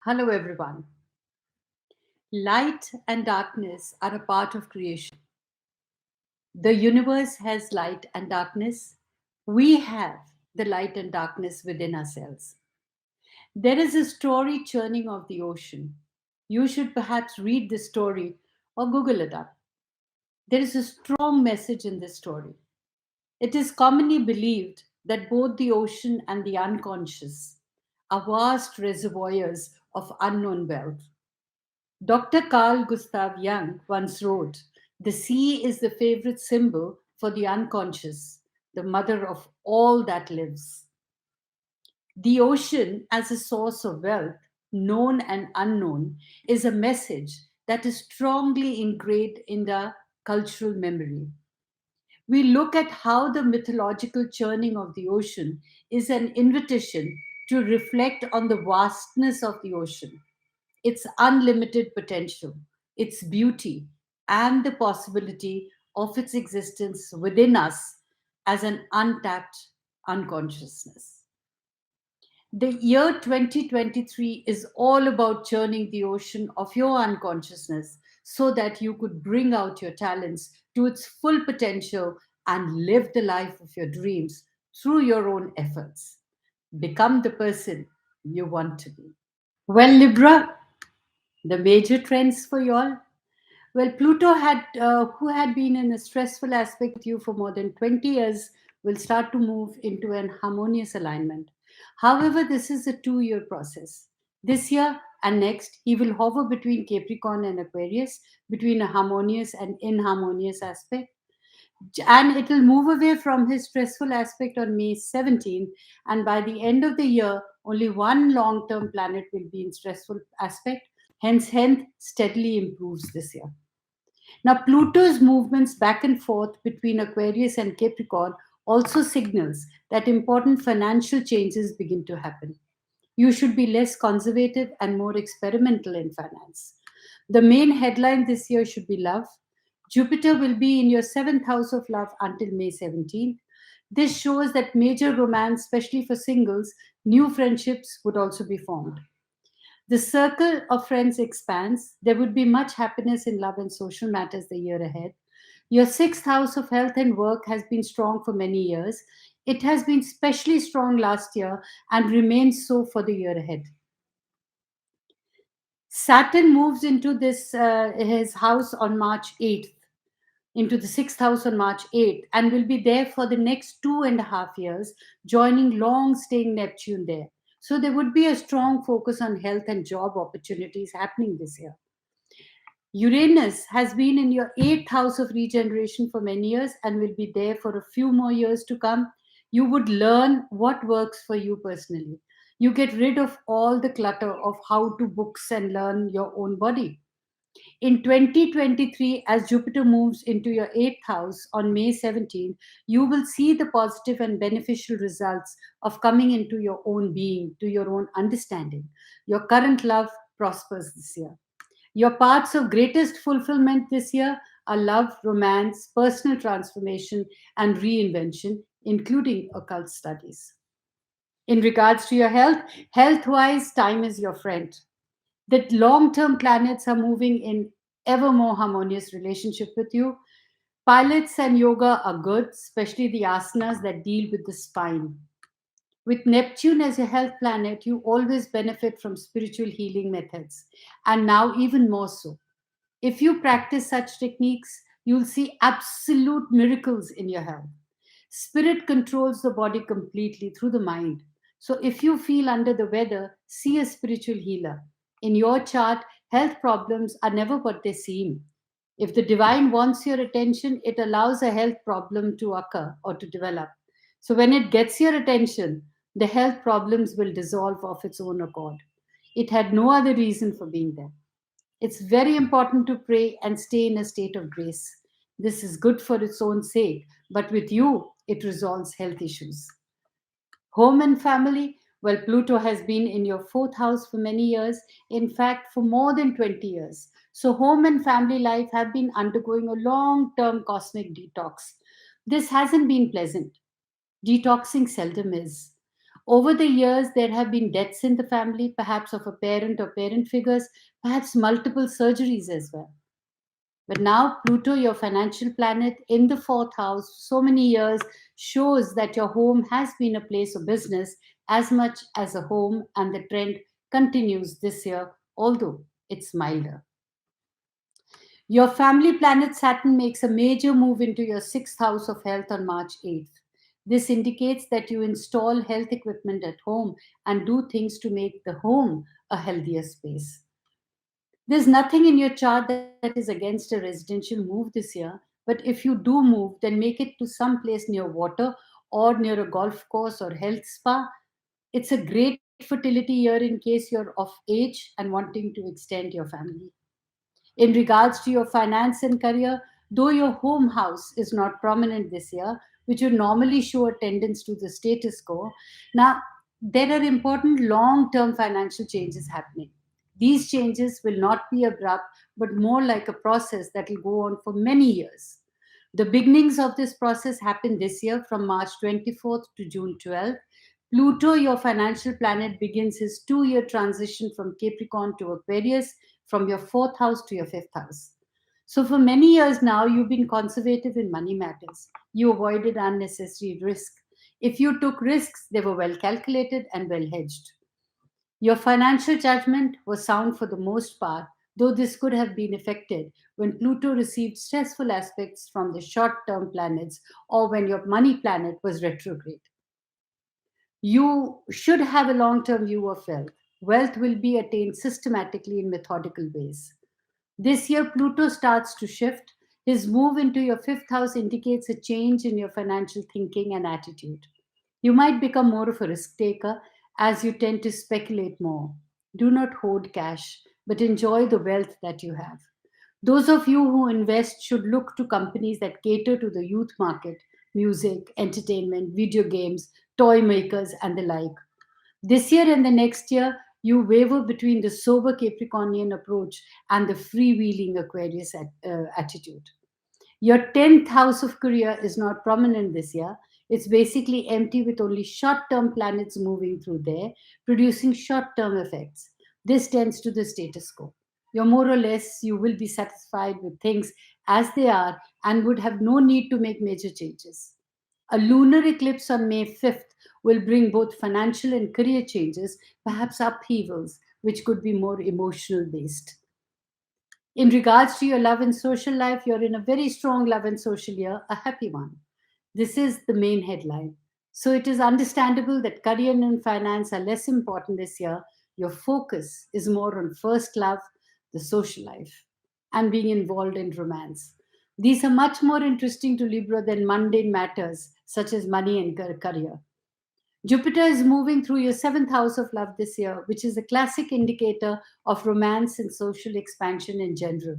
Hello, everyone. Light and darkness are a part of creation. The universe has light and darkness. We have the light and darkness within ourselves. There is a story churning of the ocean. You should perhaps read this story or Google it up. There is a strong message in this story. It is commonly believed that both the ocean and the unconscious are vast reservoirs of unknown wealth. Dr. Carl Gustav Jung once wrote, "The sea is the favorite symbol for the unconscious, the mother of all that lives." The ocean, as a source of wealth, known and unknown, is a message that is strongly ingrained in the cultural memory. We look at how the mythological churning of the ocean is an invitation to reflect on the vastness of the ocean, its unlimited potential, its beauty, and the possibility of its existence within us as an untapped unconsciousness. The year 2023 is all about churning the ocean of your unconsciousness so that you could bring out your talents to its full potential and live the life of your dreams through your own efforts. Become the person you want to be. Well, Libra, the major trends for y'all. Well, Pluto who had been in a stressful aspect with you for more than 20 years, will start to move into an harmonious alignment. However, this is a 2 year process. This year and next, he will hover between Capricorn and Aquarius, between a harmonious and inharmonious aspect. And it will move away from his stressful aspect on May 17th. And by the end of the year, only one long term planet will be in stressful aspect. Hence, health steadily improves this year. Now, Pluto's movements back and forth between Aquarius and Capricorn also signals that important financial changes begin to happen. You should be less conservative and more experimental in finance. The main headline this year should be love. Jupiter will be in your seventh house of love until May 17th. This shows that major romance, especially for singles, new friendships would also be formed. The circle of friends expands. There would be much happiness in love and social matters the year ahead. Your sixth house of health and work has been strong for many years. It has been especially strong last year and remains so for the year ahead. Saturn moves into this his house on March 8th, into the sixth house on March 8th, and will be there for the next 2.5 years, joining long staying Neptune there. So there would be a strong focus on health and job opportunities happening this year. Uranus has been in your eighth house of regeneration for many years and will be there for a few more years to come. You would learn what works for you personally. You get rid of all the clutter of how to books and learn your own body. In 2023, as Jupiter moves into your eighth house on May 17th, you will see the positive and beneficial results of coming into your own being, to your own understanding. Your current love prospers this year. Your paths of greatest fulfillment this year are love, romance, personal transformation, and reinvention, including occult studies. In regards to your health wise, time is your friend. The long term planets are moving in ever more harmonious relationship with you. Pilates and yoga are good, especially the asanas that deal with the spine. With Neptune as a health planet, you always benefit from spiritual healing methods, and now even more so. If you practice such techniques, you'll see absolute miracles in your health. Spirit controls the body completely through the mind. So if you feel under the weather, see a spiritual healer. In your chart, health problems are never what they seem. If the divine wants your attention, it allows a health problem to occur or to develop. So when it gets your attention, the health problems will dissolve of its own accord. It had no other reason for being there. It's very important to pray and stay in a state of grace. This is good for its own sake, but with you, it resolves health issues. Home and family, well, Pluto has been in your fourth house for many years, in fact, for more than 20 years. So, home and family life have been undergoing a long term cosmic detox. This hasn't been pleasant. Detoxing seldom is. Over the years, there have been deaths in the family, perhaps of a parent or parent figures, perhaps multiple surgeries as well. But now, Pluto, your financial planet in the fourth house, so many years, shows that your home has been a place of business as much as a home, and the trend continues this year, although it's milder. Your family planet Saturn makes a major move into your sixth house of health on March 8th. This indicates that you install health equipment at home and do things to make the home a healthier space. There's nothing in your chart that is against a residential move this year, but if you do move, then make it to some place near water or near a golf course or health spa. It's a great fertility year in case you're of age and wanting to extend your family. In regards to your finance and career, though your home house is not prominent this year, which would normally show a tendency to the status quo, now there are important long term financial changes happening. These changes will not be abrupt, but more like a process that will go on for many years. The beginnings of this process happened this year from March 24th to June 12th. Pluto, your financial planet, begins his 2 year transition from Capricorn to Aquarius, from your fourth house to your fifth house. So, for many years now, you've been conservative in money matters. You avoided unnecessary risk. If you took risks, they were well calculated and well hedged. Your financial judgment was sound for the most part, though this could have been affected when Pluto received stressful aspects from the short term planets or when your money planet was retrograde. You should have a long term view of wealth. Wealth will be attained systematically in methodical ways. This year, Pluto starts to shift. His move into your fifth house indicates a change in your financial thinking and attitude. You might become more of a risk taker as you tend to speculate more. Do not hoard cash, but enjoy the wealth that you have. Those of you who invest should look to companies that cater to the youth market, music, entertainment, video games, toy makers, and the like. This year and the next year, you waver between the sober Capricornian approach and the freewheeling Aquarius attitude. Your 10th house of career is not prominent this year. It's basically empty with only short term planets moving through there, producing short term effects. This tends to the status quo. You're more or less, you will be satisfied with things as they are and would have no need to make major changes. A lunar eclipse on May 5th will bring both financial and career changes, perhaps upheavals, which could be more emotional based. In regards to your love and social life, you're in a very strong love and social year, a happy one. This is the main headline. So it is understandable that career and finance are less important this year. Your focus is more on first love, the social life, and being involved in romance. These are much more interesting to Libra than mundane matters such as money and career. Jupiter is moving through your seventh house of love this year, which is a classic indicator of romance and social expansion in general.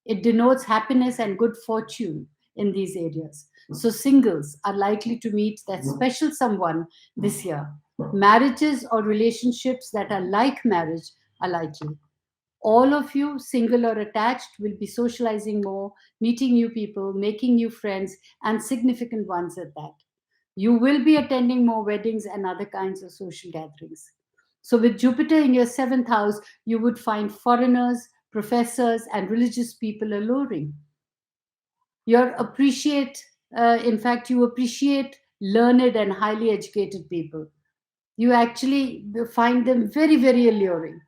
It denotes happiness and good fortune in these areas. So, singles are likely to meet that special someone this year. Marriages or relationships that are like marriage are likely. All of you, single or attached, will be socializing more, meeting new people, making new friends, and significant ones at that. You will be attending more weddings and other kinds of social gatherings. So, with Jupiter in your seventh house, you would find foreigners, professors, and religious people alluring. In fact, you appreciate learned and highly educated people. You actually find them very, very alluring.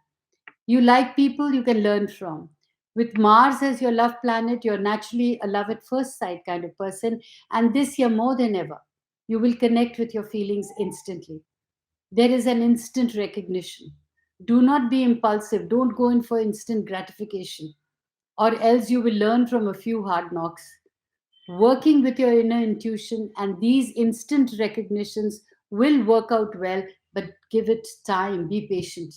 You like people you can learn from. With Mars as your love planet, you're naturally a love at first sight kind of person. And this year, more than ever, you will connect with your feelings instantly. There is an instant recognition. Do not be impulsive. Don't go in for instant gratification, or else you will learn from a few hard knocks. Working with your inner intuition and these instant recognitions will work out well, but give it time. Be patient.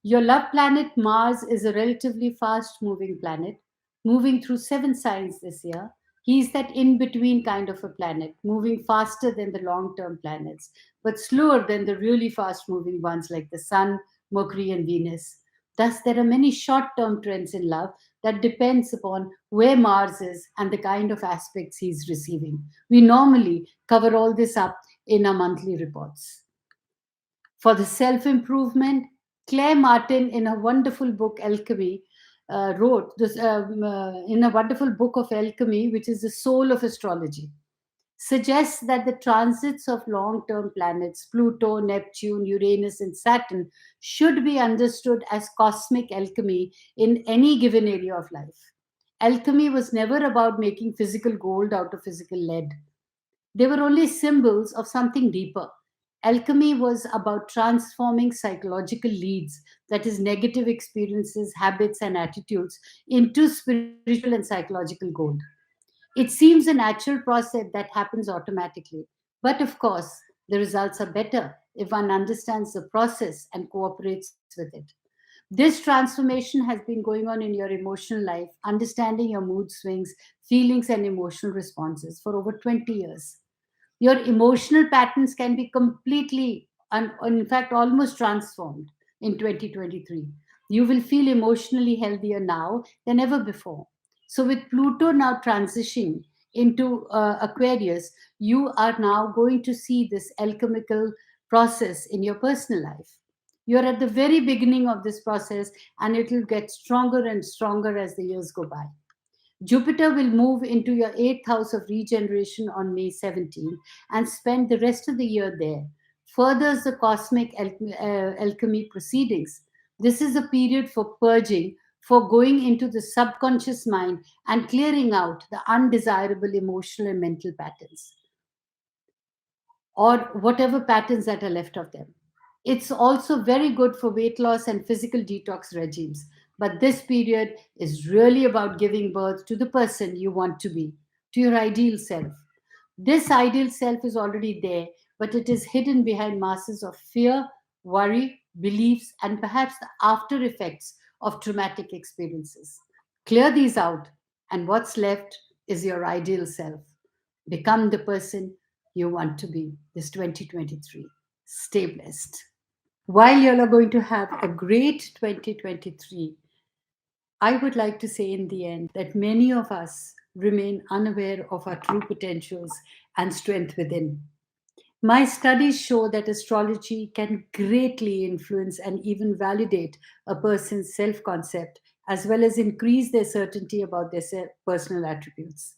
Your love planet Mars is a relatively fast moving planet, moving through seven signs this year. He's that in between kind of a planet, moving faster than the long term planets, but slower than the really fast moving ones like the Sun, Mercury, and Venus. Thus, there are many short term trends in love that depends upon where Mars is and the kind of aspects he's receiving. We normally cover all this up in our monthly reports. For the self improvement, Claire Martin, in a wonderful book, Alchemy, wrote this in a wonderful book of alchemy, which is the soul of astrology, suggests that the transits of long term planets, Pluto, Neptune, Uranus, and Saturn, should be understood as cosmic alchemy in any given area of life. Alchemy was never about making physical gold out of physical lead. They were only symbols of something deeper. Alchemy was about transforming psychological leads, that is, negative experiences, habits, and attitudes, into spiritual and psychological gold. It seems a natural process that happens automatically. But of course, the results are better if one understands the process and cooperates with it. This transformation has been going on in your emotional life, understanding your mood swings, feelings, and emotional responses for over 20 years. Your emotional patterns can be completely, and in fact, almost transformed in 2023. You will feel emotionally healthier now than ever before. So, with Pluto now transitioning into Aquarius, you are now going to see this alchemical process in your personal life. You're at the very beginning of this process, and it will get stronger and stronger as the years go by. Jupiter will move into your eighth house of regeneration on May 17 and spend the rest of the year there. Furthers the cosmic alchemy proceedings. This is a period for purging, for going into the subconscious mind and clearing out the undesirable emotional and mental patterns, or whatever patterns that are left of them. It's also very good for weight loss and physical detox regimes. But this period is really about giving birth to the person you want to be, to your ideal self. This ideal self is already there, but it is hidden behind masses of fear, worry, beliefs, and perhaps the after effects of traumatic experiences. Clear these out, and what's left is your ideal self. Become the person you want to be this 2023. Stay blessed. While you all are going to have a great 2023, I would like to say in the end that many of us remain unaware of our true potentials and strength within. My studies show that astrology can greatly influence and even validate a person's self concept, as well as increase their certainty about their personal attributes.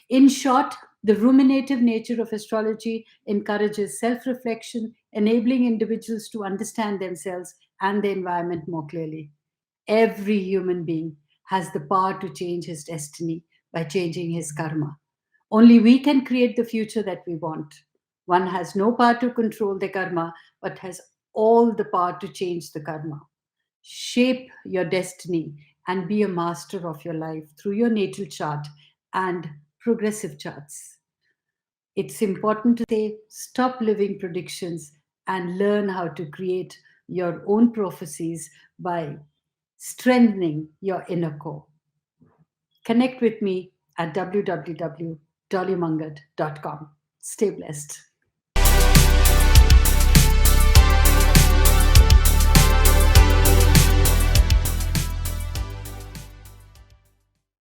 In short, the ruminative nature of astrology encourages self reflection, enabling individuals to understand themselves and the environment more clearly. Every human being has the power to change his destiny by changing his karma. Only we can create the future that we want. One has no power to control the karma, but has all the power to change the karma. Shape your destiny and be a master of your life through your natal chart and progressive charts. It's important to say stop living predictions and learn how to create your own prophecies by strengthening your inner core. Connect with me at www.dollymanghat.com. Stay blessed.